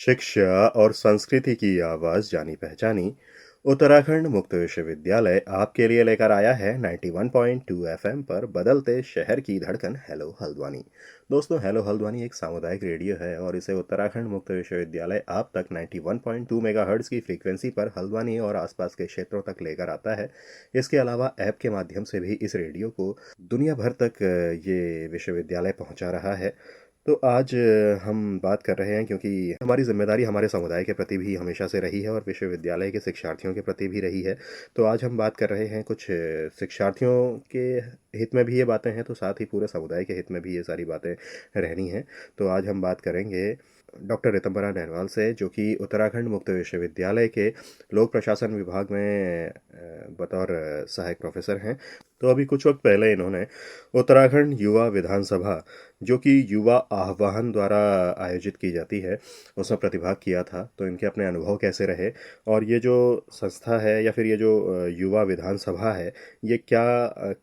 शिक्षा और संस्कृति की आवाज जानी पहचानी उत्तराखंड मुक्त विश्वविद्यालय आपके लिए लेकर आया है 91.2 एफएम पर बदलते शहर की धड़कन हेलो हल्द्वानी। दोस्तों, हेलो हल्द्वानी एक सामुदायिक रेडियो है और इसे उत्तराखंड मुक्त विश्वविद्यालय आप तक 91.2 मेगाहर्ट्ज की फ्रीक्वेंसी पर हल्द्वानी और आसपास के क्षेत्रों तक लेकर आता है। इसके अलावा ऐप के माध्यम से भी इस रेडियो को दुनिया भर तक ये विश्वविद्यालय पहुंचा रहा है। तो आज हम बात कर रहे हैं क्योंकि हमारी जिम्मेदारी हमारे समुदाय के प्रति भी हमेशा से रही है और विश्वविद्यालय के शिक्षार्थियों के प्रति भी रही है। तो आज हम बात कर रहे हैं कुछ शिक्षार्थियों के हित में भी ये बातें हैं, तो साथ ही पूरे समुदाय के हित में भी ये सारी बातें रहनी हैं। तो आज हम बात करेंगे डॉक्टर ऋतंबरा नरवाल से, जो कि उत्तराखंड मुक्त विश्वविद्यालय के लोक प्रशासन विभाग में बतौर सहायक प्रोफेसर हैं। तो अभी कुछ वक्त पहले इन्होंने उत्तराखंड युवा विधानसभा, जो कि युवा आह्वान द्वारा आयोजित की जाती है, उसमें प्रतिभाग किया था। तो इनके अपने अनुभव कैसे रहे और ये जो संस्था है या फिर ये जो युवा विधानसभा है, ये क्या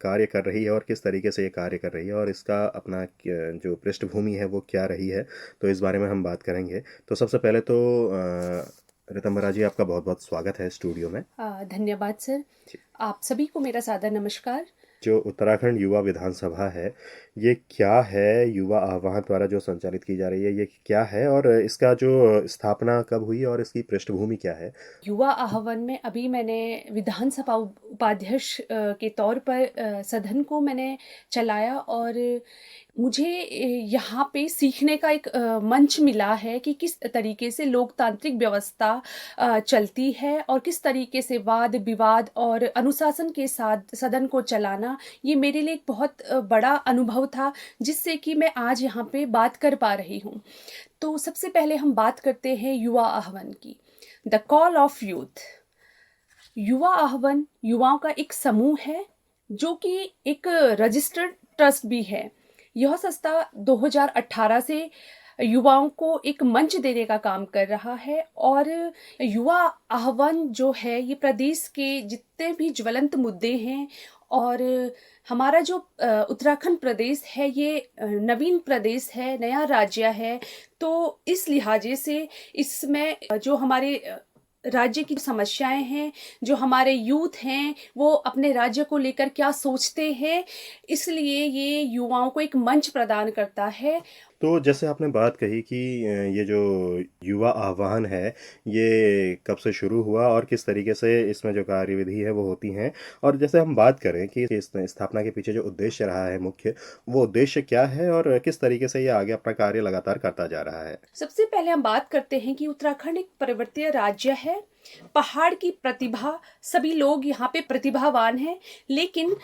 कार्य कर रही है और किस तरीके से ये कार्य कर रही है और इसका अपना जो पृष्ठभूमि है वो क्या रही है, तो इस बारे में हम बात करेंगे। तो सबसे पहले तो ऋतंबरा जी, आपका बहुत बहुत स्वागत है स्टूडियो में। धन्यवाद सर। आप सभी को मेरा सादर नमस्कार। जो उत्तराखंड युवा विधानसभा है, ये क्या है? युवा आह्वान द्वारा जो संचालित की जा रही है, ये क्या है और इसका जो स्थापना कब हुई और इसकी पृष्ठभूमि क्या है? युवा आह्वान में अभी मैंने विधानसभा उपाध्यक्ष के तौर पर सदन को मैंने चलाया और मुझे यहाँ पे सीखने का एक मंच मिला है कि किस तरीके से लोकतांत्रिक व्यवस्था चलती है और किस तरीके से वाद विवाद और अनुशासन के साथ सदन को चलाना, ये मेरे लिए एक बहुत बड़ा अनुभव था, जिससे कि मैं आज यहाँ पे बात कर पा रही हूँ। तो सबसे पहले हम बात करते हैं युवा आह्वान की। The call of youth. युवा आह्वान युवाओं का एक समूह है जो कि एक रजिस्टर्ड ट्रस्ट भी है। यह संस्था 2018 से युवाओं को एक मंच देने का काम कर रहा है और युवा आह्वान जो है ये प्रदेश के जितने भी ज्वलंत मुद्दे हैं, और हमारा जो उत्तराखंड प्रदेश है ये नवीन प्रदेश है, नया राज्य है। तो इस लिहाजे से इसमें जो हमारे राज्य की समस्याएं हैं, जो हमारे यूथ हैं वो अपने राज्य को लेकर क्या सोचते हैं, इसलिए ये युवाओं को एक मंच प्रदान करता है। तो जैसे आपने बात कही कि ये जो युवा आह्वान है, ये कब से शुरू हुआ और किस तरीके से इसमें जो कार्यविधि है वो होती हैं, और जैसे हम बात करें कि इस स्थापना के पीछे जो उद्देश्य रहा है मुख्य, वो उद्देश्य क्या है और किस तरीके से ये आगे अपना कार्य लगातार करता जा रहा है? सबसे पहले हम बात करते हैं कि उत्तराखंड एक पर्वतीय राज्य है। पहाड़ की प्रतिभा, सभी लोग यहाँ पे प्रतिभावान हैं, लेकिन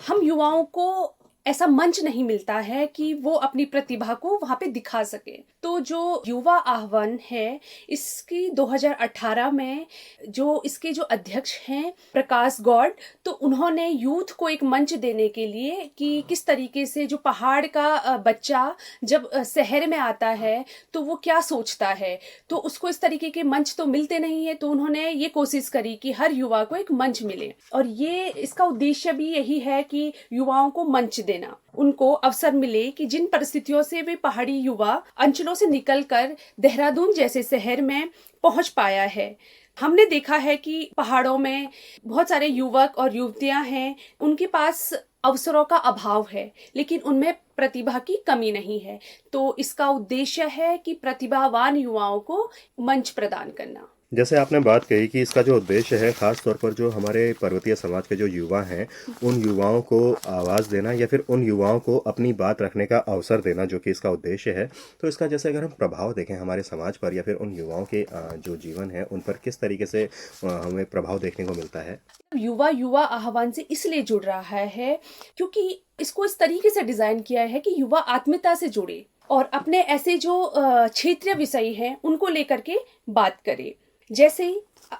हम युवाओं को ऐसा मंच नहीं मिलता है कि वो अपनी प्रतिभा को वहां पे दिखा सके। तो जो युवा आह्वान है, इसकी 2018 में जो इसके जो अध्यक्ष हैं प्रकाश गौड़, तो उन्होंने यूथ को एक मंच देने के लिए कि किस तरीके से जो पहाड़ का बच्चा जब शहर में आता है तो वो क्या सोचता है, तो उसको इस तरीके के मंच तो मिलते नहीं है। तो उन्होंने ये कोशिश करी कि हर युवा को एक मंच मिले, और ये इसका उद्देश्य भी यही है कि युवाओं को मंच देना, उनको अवसर मिले कि जिन परिस्थितियों से वे पहाड़ी युवा अंचलों से निकलकर देहरादून जैसे शहर में पहुंच पाया है। हमने देखा है कि पहाड़ों में बहुत सारे युवक और युवतियां हैं, उनके पास अवसरों का अभाव है, लेकिन उनमें प्रतिभा की कमी नहीं है। तो इसका उद्देश्य है कि प्रतिभावान युवाओं को मंच प्रदान करना। जैसे आपने बात कही कि इसका जो उद्देश्य है, खास तौर पर जो हमारे पर्वतीय समाज के जो युवा हैं, उन युवाओं को आवाज़ देना या फिर उन युवाओं को अपनी बात रखने का अवसर देना, जो कि इसका उद्देश्य है। तो इसका जैसे अगर हम प्रभाव देखें हमारे समाज पर या फिर उन युवाओं के जो जीवन है उन पर, किस तरीके से हमें प्रभाव देखने को मिलता है? युवा युवा आह्वान से इसलिए जुड़ रहा है क्योंकि इसको इस तरीके से डिजाइन किया है कि युवा आत्मीयता से जुड़े और अपने ऐसे जो क्षेत्रीय विषय हैं उनको लेकर के बात करे। जैसे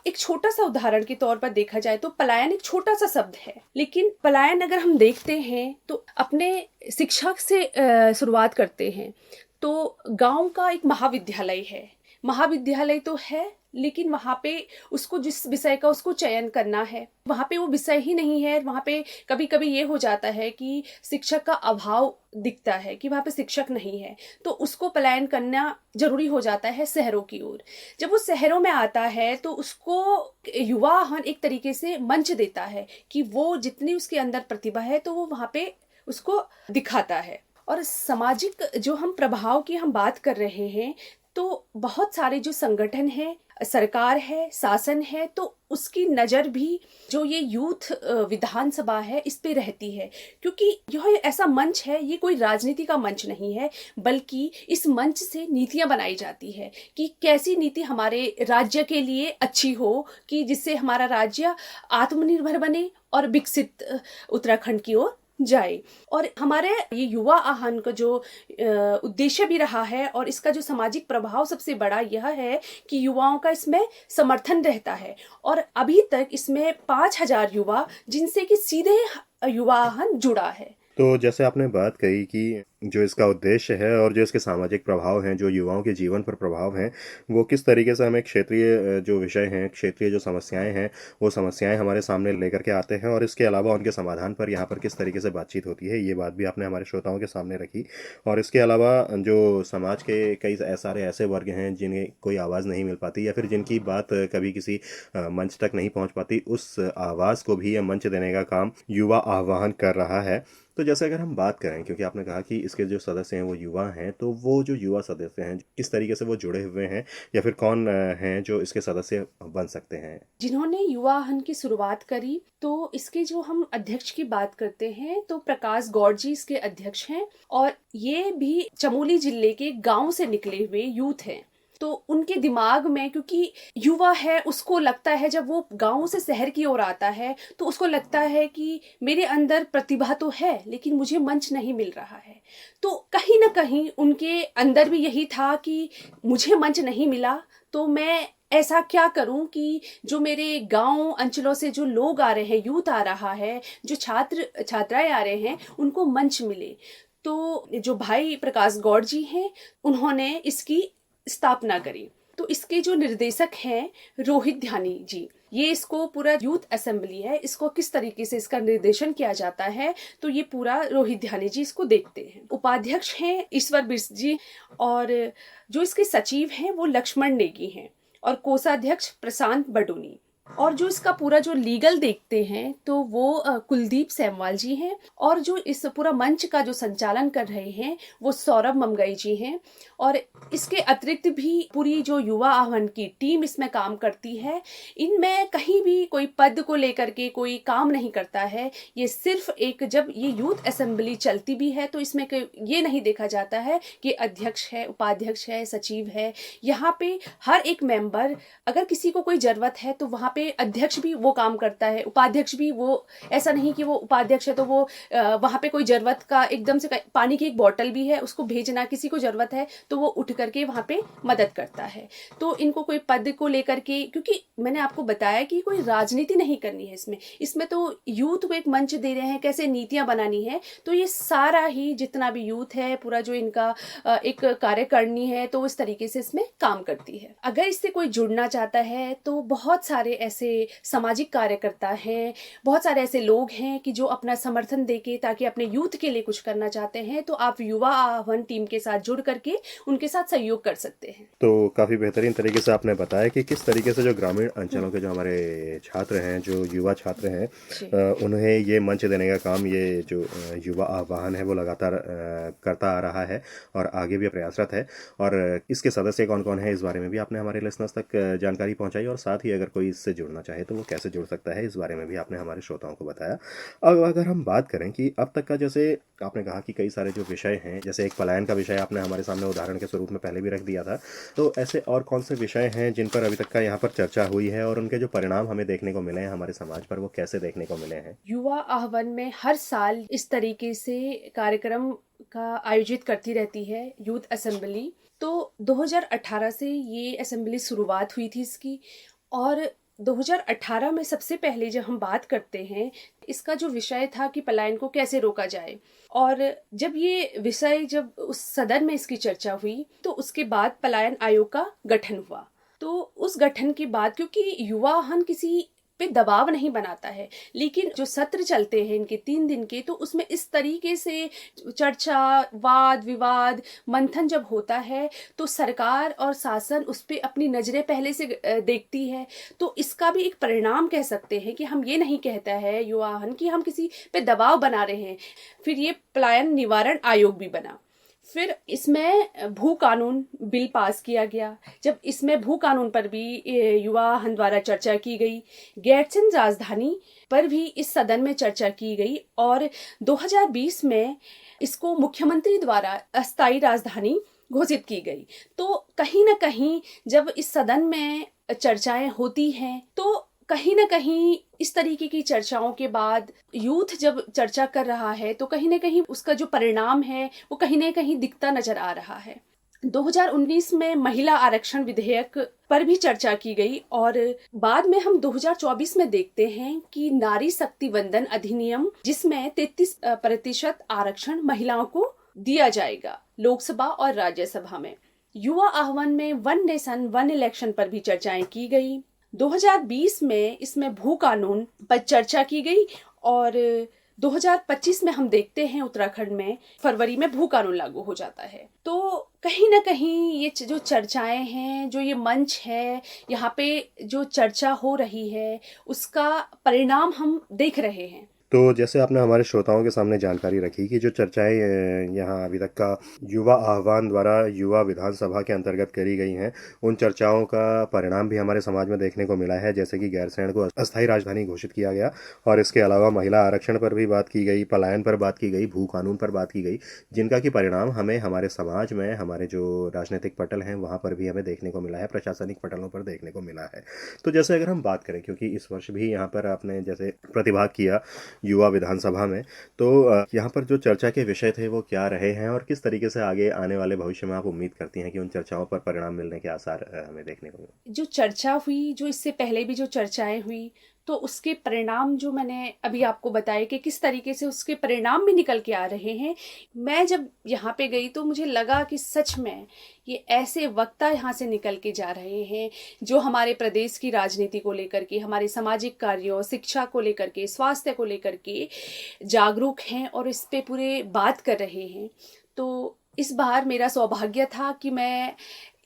एक छोटा सा उदाहरण के तौर पर देखा जाए तो पलायन एक छोटा सा शब्द है, लेकिन पलायन अगर हम देखते हैं तो अपने शिक्षक से शुरुआत करते हैं। तो गांव का एक महाविद्यालय है, महाविद्यालय तो है, लेकिन वहाँ पे उसको जिस विषय का उसको चयन करना है, वहाँ पे वो विषय ही नहीं है। वहाँ पे कभी कभी ये हो जाता है कि शिक्षक का अभाव दिखता है, कि वहाँ पे शिक्षक नहीं है, तो उसको पलायन करना जरूरी हो जाता है शहरों की ओर। जब वो शहरों में आता है तो उसको युवा हन एक तरीके से मंच देता है कि वो जितनी उसके अंदर प्रतिभा है तो वो वहाँ पे उसको दिखाता है। और सामाजिक जो हम प्रभाव की हम बात कर रहे हैं, तो बहुत सारे जो संगठन हैं, सरकार है, शासन है, तो उसकी नज़र भी जो ये यूथ विधानसभा है इस पे रहती है, क्योंकि यह ऐसा मंच है, ये कोई राजनीति का मंच नहीं है, बल्कि इस मंच से नीतियां बनाई जाती है कि कैसी नीति हमारे राज्य के लिए अच्छी हो, कि जिससे हमारा राज्य आत्मनिर्भर बने और विकसित उत्तराखंड की ओर जाए। और हमारे ये युवा आह्वान का जो उद्देश्य भी रहा है और इसका जो सामाजिक प्रभाव सबसे बड़ा यह है कि युवाओं का इसमें समर्थन रहता है। और अभी तक इसमें 5,000 युवा जिनसे कि सीधे युवा आह्वान जुड़ा है। तो जैसे आपने बात कही कि जो इसका उद्देश्य है और जो इसके सामाजिक प्रभाव हैं, जो युवाओं के जीवन पर प्रभाव हैं, वो किस तरीके से हमें क्षेत्रीय जो विषय हैं, क्षेत्रीय जो समस्याएं हैं, वो समस्याएं हमारे सामने लेकर के आते हैं और इसके अलावा उनके समाधान पर यहाँ पर किस तरीके से बातचीत होती है, ये बात भी आपने हमारे श्रोताओं के सामने रखी। और इसके अलावा जो समाज के कई सारे ऐसे वर्ग हैं जिन्हें कोई आवाज़ नहीं मिल पाती या फिर जिनकी बात कभी किसी मंच तक नहीं पहुँच पाती, उस आवाज़ को भी यह मंच देने का काम युवा आह्वान कर रहा है। तो जैसे अगर हम बात करें, क्योंकि आपने कहा कि इसके जो सदस्य हैं वो युवा हैं, तो वो जो युवा सदस्य हैं किस तरीके से वो जुड़े हुए हैं या फिर कौन हैं जो इसके सदस्य बन सकते हैं? जिन्होंने युवा आह्वान की शुरुआत करी, तो इसके जो हम अध्यक्ष की बात करते हैं तो प्रकाश गौड़ जी इसके अध्यक्ष हैं, और ये भी चमोली जिले के गांव से निकले हुए यूथ हैं। तो उनके दिमाग में, क्योंकि युवा है, उसको लगता है जब वो गांव से शहर की ओर आता है तो उसको लगता है कि मेरे अंदर प्रतिभा तो है लेकिन मुझे मंच नहीं मिल रहा है। तो कहीं ना कहीं उनके अंदर भी यही था कि मुझे मंच नहीं मिला तो मैं ऐसा क्या करूं कि जो मेरे गांव अंचलों से जो लोग आ रहे हैं, यूथ आ रहा है, जो छात्र छात्राएं आ रहे हैं, उनको मंच मिले। तो जो भाई प्रकाश गौड़ जी हैं, उन्होंने इसकी स्थापना करी। तो इसके जो निर्देशक हैं रोहित ध्यानी जी, ये इसको पूरा यूथ असेंबली है, इसको किस तरीके से इसका निर्देशन किया जाता है तो ये पूरा रोहित ध्यानी जी इसको देखते हैं। उपाध्यक्ष हैं ईश्वर बिर्स जी, और जो इसके सचिव हैं वो लक्ष्मण नेगी हैं, और कोषाध्यक्ष प्रशांत बडोनी। और जो इसका पूरा जो लीगल देखते हैं तो वो कुलदीप सेमवाल जी हैं, और जो इस पूरा मंच का जो संचालन कर रहे हैं वो सौरभ ममगई जी हैं। और इसके अतिरिक्त भी पूरी जो युवा आह्वान की टीम इसमें काम करती है। इनमें कहीं भी कोई पद को लेकर के कोई काम नहीं करता है। ये सिर्फ एक, जब ये यूथ असेंबली चलती भी है तो इसमें ये नहीं देखा जाता है कि अध्यक्ष है, उपाध्यक्ष है, सचिव है। यहाँ पे हर एक मेंबर, अगर किसी को कोई जरूरत है तो वहाँ पे अध्यक्ष भी वो काम करता है, उपाध्यक्ष भी। वो ऐसा नहीं कि वो उपाध्यक्ष है तो वो वहाँ पे कोई जरूरत का एकदम से, पानी की एक बोतल भी है उसको भेजना, किसी को जरूरत है तो वो उठ करके वहाँ पे मदद करता है। तो इनको कोई पद को लेकर के, क्योंकि मैंने आपको बताया कि कोई राजनीति नहीं करनी है इसमें तो यूथ को एक मंच दे रहे हैं, कैसे नीतियां बनानी है। तो ये सारा ही जितना भी यूथ है, पूरा जो इनका एक कार्यकारिणी है, तो इस तरीके से इसमें काम करती है। अगर इससे कोई जुड़ना चाहता है तो बहुत सारे ऐसे सामाजिक कार्यकर्ता हैं, बहुत सारे ऐसे लोग हैं कि जो अपना समर्थन देके ताकि अपने यूथ के लिए कुछ करना चाहते हैं, तो आप युवा आह्वान टीम के साथ जुड़ करके उनके साथ सहयोग कर सकते हैं। तो काफ़ी बेहतरीन तरीके से आपने बताया कि किस तरीके से जो ग्रामीण अंचलों के जो हमारे छात्र हैं, जो युवा छात्र हैं, उन्हें ये मंच देने का काम ये जो युवा आह्वान है वो लगातार करता आ रहा है और आगे भी प्रयासरत है। और इसके सदस्य कौन कौन है, इस बारे में भी आपने हमारे लिसनर्स तक जानकारी पहुंचाई, और साथ ही अगर कोई इससे जुड़ना चाहे तो वो कैसे जुड़ सकता है, इस बारे में भी आपने हमारे श्रोताओं को बताया। अब अगर हम बात करें कि अब तक का, जैसे आपने कहा कि कई सारे जो विषय हैं, जैसे एक पलायन का विषय आपने हमारे सामने उदाहरण के स्वरूप में पहले भी रख दिया था, तो ऐसे और कौन से विषय हैं जिन पर अभी तक का यहाँ पर चर्चा हुई है और उनके जो परिणाम हमें देखने को मिले हैं हमारे समाज पर, वो कैसे देखने को मिले हैं? युवा आह्वान में हर साल इस तरीके से कार्यक्रम का आयोजित करती रहती है यूथ असेंबली। तो 2018 से ये असेंबली शुरुआत हुई थी इसकी, और 2018 में सबसे पहले जब हम बात करते हैं, इसका जो विषय था कि पलायन को कैसे रोका जाए। और जब ये विषय, जब उस सदन में इसकी चर्चा हुई तो उसके बाद पलायन आयोग का गठन हुआ। तो उस गठन के बाद, क्योंकि युवा आह्वान किसी पे दबाव नहीं बनाता है, लेकिन जो सत्र चलते हैं इनके 3 दिन के, तो उसमें इस तरीके से चर्चा, वाद विवाद, मंथन जब होता है तो सरकार और शासन उस पे अपनी नजरें पहले से देखती है। तो इसका भी एक परिणाम कह सकते हैं कि हम ये नहीं कहता है युवा आह्वान कि हम किसी पे दबाव बना रहे हैं। फिर ये पलायन निवारण आयोग भी बना। फिर इसमें भू कानून बिल पास किया गया। जब इसमें भू कानून पर भी युवा आह्वान द्वारा चर्चा की गई। गैरसैंण राजधानी पर भी इस सदन में चर्चा की गई और 2020 में इसको मुख्यमंत्री द्वारा अस्थायी राजधानी घोषित की गई। तो कहीं ना कहीं जब इस सदन में चर्चाएं होती हैं तो कहीं ना कहीं इस तरीके की चर्चाओं के बाद यूथ जब चर्चा कर रहा है तो कहीं ना कहीं उसका जो परिणाम है वो कहीं ना कहीं दिखता नजर आ रहा है। 2019 में महिला आरक्षण विधेयक पर भी चर्चा की गई और बाद में हम 2024 में देखते हैं कि नारी शक्ति वंदन अधिनियम, जिसमें 33% आरक्षण महिलाओं को दिया जाएगा लोकसभा और राज्यसभा में। युवा आह्वान में वन नेशन वन इलेक्शन पर भी चर्चाएं की गई। 2020 में इसमें भू कानून पर चर्चा की गई और 2025 में हम देखते हैं उत्तराखंड में फरवरी में भू कानून लागू हो जाता है। तो कहीं ना कहीं ये जो चर्चाएं हैं, जो ये मंच है, यहाँ पे जो चर्चा हो रही है, उसका परिणाम हम देख रहे हैं। तो जैसे आपने हमारे श्रोताओं के सामने जानकारी रखी कि जो चर्चाएं यहाँ अभी तक का युवा आह्वान द्वारा युवा विधानसभा के अंतर्गत करी गई हैं, उन चर्चाओं का परिणाम भी हमारे समाज में देखने को मिला है। जैसे कि गैरसैंण को अस्थायी राजधानी घोषित किया गया और इसके अलावा महिला आरक्षण पर भी बात की गई, पलायन पर बात की गई, भू कानून पर बात की गई, जिनका कि परिणाम हमें हमारे समाज में, हमारे जो राजनीतिक पटल हैं वहाँ पर भी हमें देखने को मिला है, प्रशासनिक पटलों पर देखने को मिला है। तो जैसे अगर हम बात करें, क्योंकि इस वर्ष भी यहाँ पर आपने जैसे प्रतिभाग किया युवा विधानसभा में, तो यहाँ पर जो चर्चा के विषय थे वो क्या रहे हैं और किस तरीके से आगे आने वाले भविष्य में आप उम्मीद करती हैं कि उन चर्चाओं पर परिणाम मिलने के आसार हमें देखने को मिले? जो चर्चा हुई, जो इससे पहले भी जो चर्चाएं हुई, तो उसके परिणाम जो मैंने अभी आपको बताया कि किस तरीके से उसके परिणाम भी निकल के आ रहे हैं। मैं जब यहाँ पे गई तो मुझे लगा कि सच में ये ऐसे वक्ता यहाँ से निकल के जा रहे हैं जो हमारे प्रदेश की राजनीति को लेकर के, हमारे सामाजिक कार्यों, शिक्षा को लेकर के, स्वास्थ्य को लेकर के जागरूक हैं और इस पे पूरे बात कर रहे हैं। तो इस बार मेरा सौभाग्य था कि मैं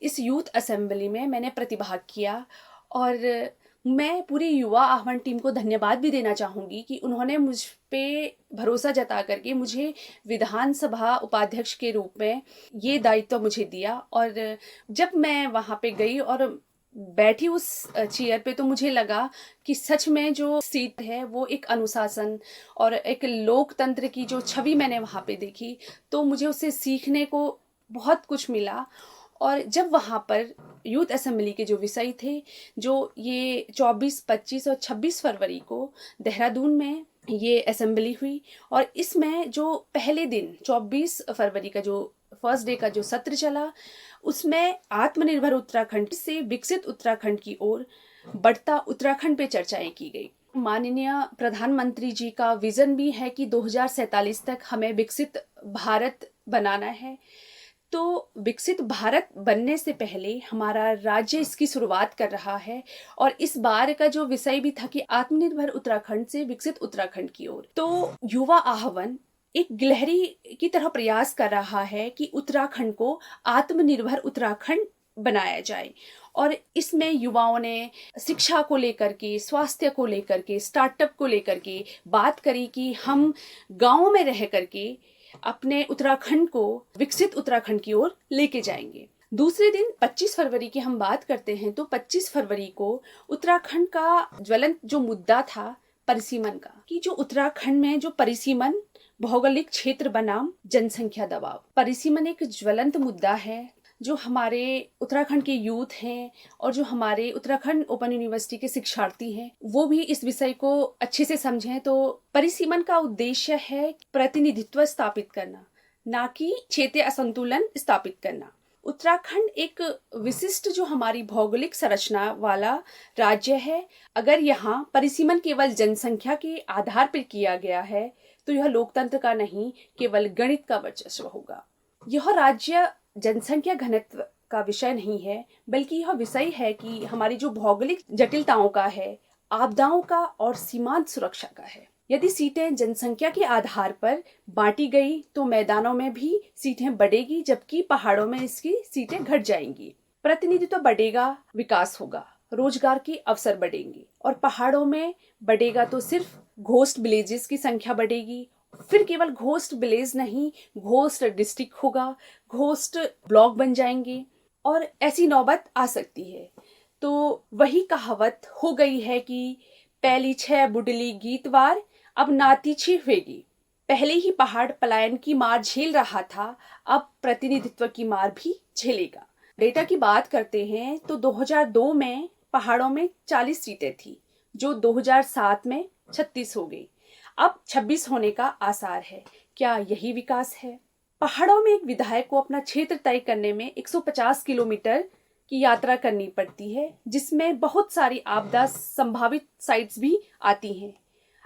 इस यूथ असेंबली में मैंने प्रतिभाग किया और मैं पूरी युवा आह्वान टीम को धन्यवाद भी देना चाहूँगी कि उन्होंने मुझ पे भरोसा जता करके मुझे विधानसभा उपाध्यक्ष के रूप में ये दायित्व मुझे दिया। और जब मैं वहाँ पे गई और बैठी उस चेयर पे तो मुझे लगा कि सच में जो सीट है वो एक अनुशासन और एक लोकतंत्र की जो छवि मैंने वहाँ पे देखी, तो मुझे उससे सीखने को बहुत कुछ मिला। और जब वहाँ पर यूथ असेंबली के जो विषय थे, जो ये 24, 25 और 26 फरवरी को देहरादून में ये असेंबली हुई और इसमें जो पहले दिन 24 फरवरी का जो फर्स्ट डे का जो सत्र चला, उसमें आत्मनिर्भर उत्तराखंड से विकसित उत्तराखंड की ओर बढ़ता उत्तराखंड पे चर्चाएं की गई। माननीय प्रधानमंत्री जी का विजन भी है कि 2047 तक हमें विकसित भारत बनाना है। तो विकसित भारत बनने से पहले हमारा राज्य इसकी शुरुआत कर रहा है और इस बार का जो विषय भी था कि आत्मनिर्भर उत्तराखंड से विकसित उत्तराखंड की ओर। तो युवा आह्वान एक गिलहरी की तरह प्रयास कर रहा है कि उत्तराखंड को आत्मनिर्भर उत्तराखंड बनाया जाए और इसमें युवाओं ने शिक्षा को लेकर के, स्वास्थ्य को लेकर के, स्टार्टअप को लेकर के बात करी कि हम गाँव में रह करके अपने उत्तराखंड को विकसित उत्तराखंड की ओर लेके जाएंगे। दूसरे दिन 25 फरवरी की हम बात करते हैं तो 25 फरवरी को उत्तराखंड का ज्वलंत जो मुद्दा था परिसीमन का, कि जो उत्तराखंड में जो परिसीमन भौगोलिक क्षेत्र बनाम जनसंख्या दबाव, परिसीमन एक ज्वलंत मुद्दा है। जो हमारे उत्तराखंड के यूथ हैं और जो हमारे उत्तराखंड ओपन यूनिवर्सिटी के शिक्षार्थी हैं वो भी इस विषय को अच्छे से समझें। तो परिसीमन का उद्देश्य है प्रतिनिधित्व स्थापित करना, ना कि क्षेत्रीय असंतुलन स्थापित करना। उत्तराखंड एक विशिष्ट जो हमारी भौगोलिक संरचना वाला राज्य है। अगर यहाँ परिसीमन केवल जनसंख्या के आधार पर किया गया है तो यह लोकतंत्र का नहीं, केवल गणित का वर्चस्व होगा। यह राज्य जनसंख्या घनत्व का विषय नहीं है, बल्कि यह विषय है कि हमारी जो भौगोलिक जटिलताओं का है, आपदाओं का और सीमांत सुरक्षा का है। यदि सीटें जनसंख्या के आधार पर बांटी गई तो मैदानों में भी सीटें बढ़ेगी, जबकि पहाड़ों में इसकी सीटें घट जाएंगी। प्रतिनिधित्व बढ़ेगा, विकास होगा, रोजगार के अवसर बढ़ेंगे। और पहाड़ों में बढ़ेगा तो सिर्फ घोस्ट विलेजेस की संख्या बढ़ेगी। फिर केवल घोस्ट विलेज नहीं, घोस्ट डिस्ट्रिक्ट होगा, घोस्ट ब्लॉक बन जाएंगे और ऐसी नौबत आ सकती है। तो वही कहावत हो गई है कि पहली 6 बुडली गीतवार, अब नाती 6 हुएगी। पहले ही पहाड़ पलायन की मार झेल रहा था, अब प्रतिनिधित्व की मार भी झेलेगा। डेटा की बात करते हैं तो 2002 में पहाड़ों में 40 सीटें थी, जो 2007 में 36 हो गई। अब 26 होने का आसार है। क्या यही विकास है? पहाड़ों में एक विधायक को अपना क्षेत्र तय करने में 150 किलोमीटर की यात्रा करनी पड़ती है, जिसमें बहुत सारी आपदा संभावित साइट्स भी आती हैं।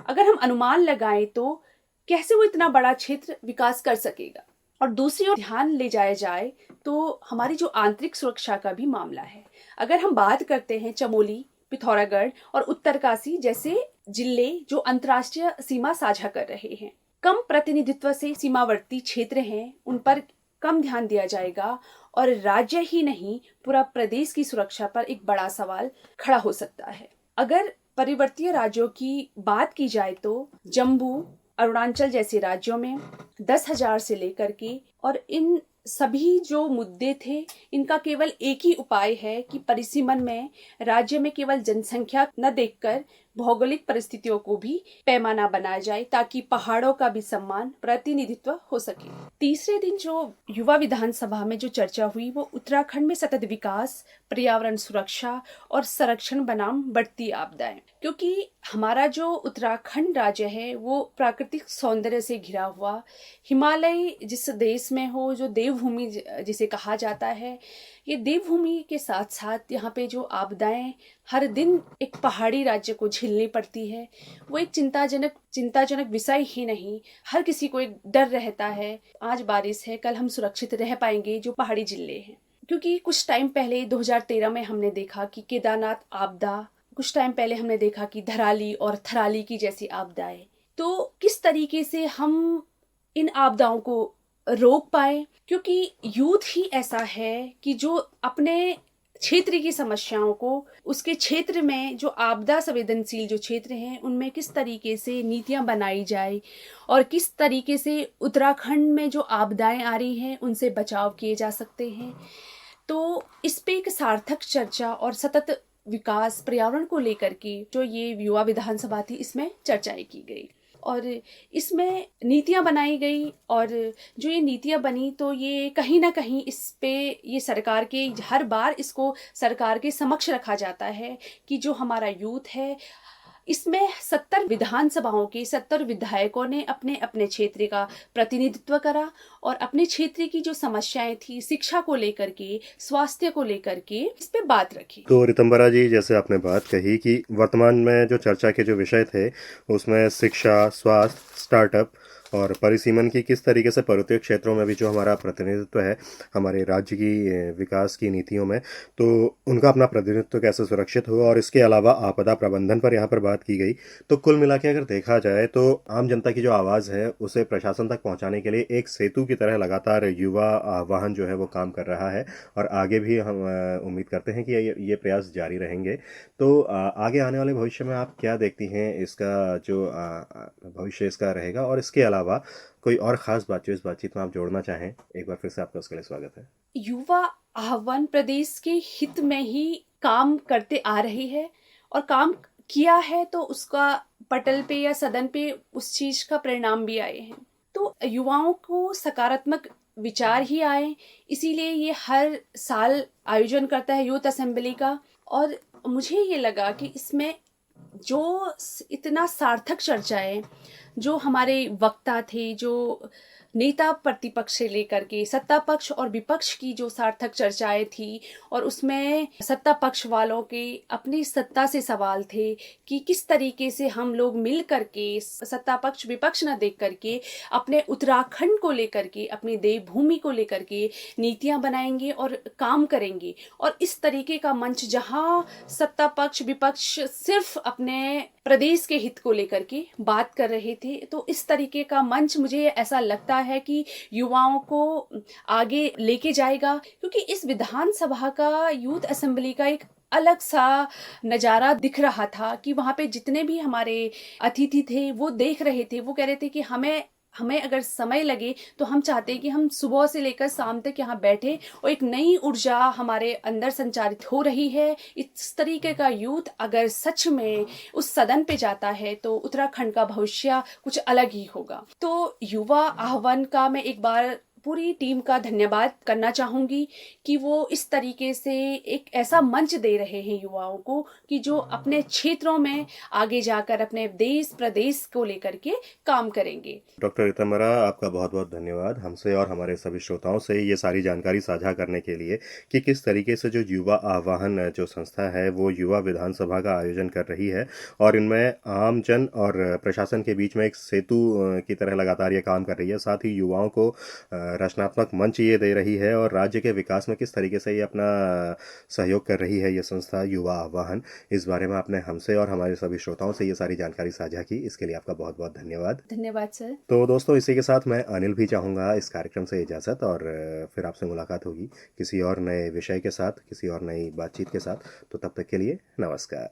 अगर हम अनुमान लगाएं तो कैसे वो इतना बड़ा क्षेत्र विकास कर सकेगा? और दूसरी ओर ध्यान ले जाया जाए तो हमारी जो आंतरिक सुरक्षा का भी मामला है। अगर हम बात करते हैं चमोली, पिथौरागढ़ और उत्तरकाशी जैसे जिले जो अंतर्राष्ट्रीय सीमा साझा कर रहे हैं, कम प्रतिनिधित्व से सीमावर्ती क्षेत्र हैं, उन पर कम ध्यान दिया जाएगा और राज्य ही नहीं, पूरा प्रदेश की सुरक्षा पर एक बड़ा सवाल खड़ा हो सकता है। अगर परिवर्तीय राज्यों की बात की जाए तो जम्मू, अरुणाचल जैसे राज्यों में 10,000 से लेकर के और इन सभी जो मुद्दे थे, इनका केवल एक ही उपाय है कि परिसीमन में राज्य में केवल जनसंख्या न देखकर भौगोलिक परिस्थितियों को भी पैमाना बनाया जाए, ताकि पहाड़ों का भी सम्मान, प्रतिनिधित्व हो सके। तीसरे दिन जो युवा विधानसभा में जो चर्चा हुई वो उत्तराखंड में सतत विकास, पर्यावरण सुरक्षा और संरक्षण बनाम बढ़ती आपदाएं। क्योंकि हमारा जो उत्तराखंड राज्य है वो प्राकृतिक सौंदर्य से घिरा हुआ, हिमालय जिस देश में हो, जो देवभूमि जिसे कहा जाता है, ये देवभूमि के साथ साथ यहाँ पे जो आपदाएं हर दिन एक पहाड़ी राज्य को झेलनी पड़ती है, वो एक चिंताजनक विषय ही नहीं, हर किसी को एक डर रहता है, आज बारिश है, कल हम सुरक्षित रह पाएंगे जो पहाड़ी जिले हैं। क्योंकि कुछ टाइम पहले 2013 में हमने देखा कि केदारनाथ आपदा, कुछ टाइम पहले हमने देखा कि धराली और थराली की जैसी आपदाएं। तो किस तरीके से हम इन आपदाओं को रोक पाए? क्योंकि यूथ ही ऐसा है कि जो अपने क्षेत्र की समस्याओं को, उसके क्षेत्र में जो आपदा संवेदनशील जो क्षेत्र हैं, उनमें किस तरीके से नीतियां बनाई जाए और किस तरीके से उत्तराखंड में जो आपदाएं आ रही हैं उनसे बचाव किए जा सकते हैं। तो इस पे एक सार्थक चर्चा और सतत विकास, पर्यावरण को लेकर के जो ये युवा विधानसभा थी, इसमें चर्चाएं की गई और इसमें नीतियां बनाई गई। और जो ये नीतियां बनी तो ये कहीं ना कहीं इस पे ये सरकार के, हर बार इसको सरकार के समक्ष रखा जाता है कि जो हमारा यूथ है, इसमें 70 विधानसभाओं के 70 विधायकों ने अपने अपने क्षेत्र का प्रतिनिधित्व करा और अपने क्षेत्र की जो समस्याएं थी, शिक्षा को लेकर के, स्वास्थ्य को लेकर के, इस पे बात रखी। तो रितंबरा जी, जैसे आपने बात कही कि वर्तमान में जो चर्चा के जो विषय थे उसमें शिक्षा, स्वास्थ्य, स्टार्टअप और परिसीमन की किस तरीके से पर्वतीय क्षेत्रों में भी जो हमारा प्रतिनिधित्व है हमारे राज्य की विकास की नीतियों में, तो उनका अपना प्रतिनिधित्व कैसे सुरक्षित हो, और इसके अलावा आपदा प्रबंधन पर यहाँ पर बात की गई। तो कुल मिला के अगर देखा जाए तो आम जनता की जो आवाज़ है उसे प्रशासन तक पहुँचाने के लिए एक सेतु की तरह लगातार युवा आह्वान जो है वो काम कर रहा है और आगे भी हम उम्मीद करते हैं कि ये प्रयास जारी रहेंगे। तो आगे आने वाले भविष्य में आप क्या देखती हैं, इसका जो भविष्य इसका रहेगा, और इसके अलावा कोई और खास बात जो इस बातचीत में आप जोड़ना चाहें? एक बार फिर से आपका उसके लिए स्वागत है। युवा आह्वान प्रदेश के हित में ही काम करते आ रही है और काम किया है, तो उसका पटल पे या सदन पे उस चीज का परिणाम भी आए हैं। तो युवाओं को सकारात्मक विचार ही आए, इसीलिए ये हर साल आयोजन करता है यूथ असेंबली का। और मुझे ये लगा कि इसमें जो इतना सार्थक चर्चाएं, जो हमारे वक्ता थे, जो नेता प्रतिपक्ष से लेकर के सत्ता पक्ष और विपक्ष की जो सार्थक चर्चाएं थी, और उसमें सत्ता पक्ष वालों के अपनी सत्ता से सवाल थे कि किस तरीके से हम लोग मिल करके सत्ता पक्ष विपक्ष न देख करके अपने उत्तराखंड को लेकर के, अपनी देवभूमि को लेकर के नीतियां बनाएंगे और काम करेंगे। और इस तरीके का मंच जहां सत्ता पक्ष विपक्ष सिर्फ अपने प्रदेश के हित को लेकर के बात कर रहे थे, तो इस तरीके का मंच मुझे ऐसा लगता है कि युवाओं को आगे लेके जाएगा, क्योंकि इस विधानसभा का यूथ असेंबली का एक अलग सा नज़ारा दिख रहा था कि वहां पे जितने भी हमारे अतिथि थे वो देख रहे थे, वो कह रहे थे कि हमें अगर समय लगे तो हम चाहते हैं कि हम सुबह से लेकर शाम तक यहाँ बैठे और एक नई ऊर्जा हमारे अंदर संचारित हो रही है। इस तरीके का यूथ अगर सच में उस सदन पे जाता है तो उत्तराखंड का भविष्य कुछ अलग ही होगा। तो युवा आह्वान का मैं एक बार पूरी टीम का धन्यवाद करना चाहूंगी कि वो इस तरीके से एक ऐसा मंच दे रहे हैं युवाओं को कि जो अपने क्षेत्रों में आगे जाकर अपने देश प्रदेश को लेकर के काम करेंगे। डॉक्टर रितंबरा, आपका बहुत बहुत धन्यवाद हमसे और हमारे सभी श्रोताओं से ये सारी जानकारी साझा करने के लिए कि किस तरीके से जो युवा आह्वान जो संस्था है वो युवा विधानसभा का आयोजन कर रही है और इनमें आम जन और प्रशासन के बीच में एक सेतु की तरह लगातार ये काम कर रही है। साथ ही युवाओं को रचनात्मक मंच ये दे रही है और राज्य के विकास में किस तरीके से ये अपना सहयोग कर रही है ये संस्था युवा आह्वान। इस बारे में आपने हमसे और हमारे सभी श्रोताओं से ये सारी जानकारी साझा की, इसके लिए आपका बहुत बहुत धन्यवाद। धन्यवाद सर। तो दोस्तों, इसी के साथ मैं अनिल भी चाहूँगा इस कार्यक्रम से इजाज़त, और फिर आपसे मुलाकात होगी किसी और नए विषय के साथ, किसी और नई बातचीत के साथ। तो तब तक के लिए नमस्कार।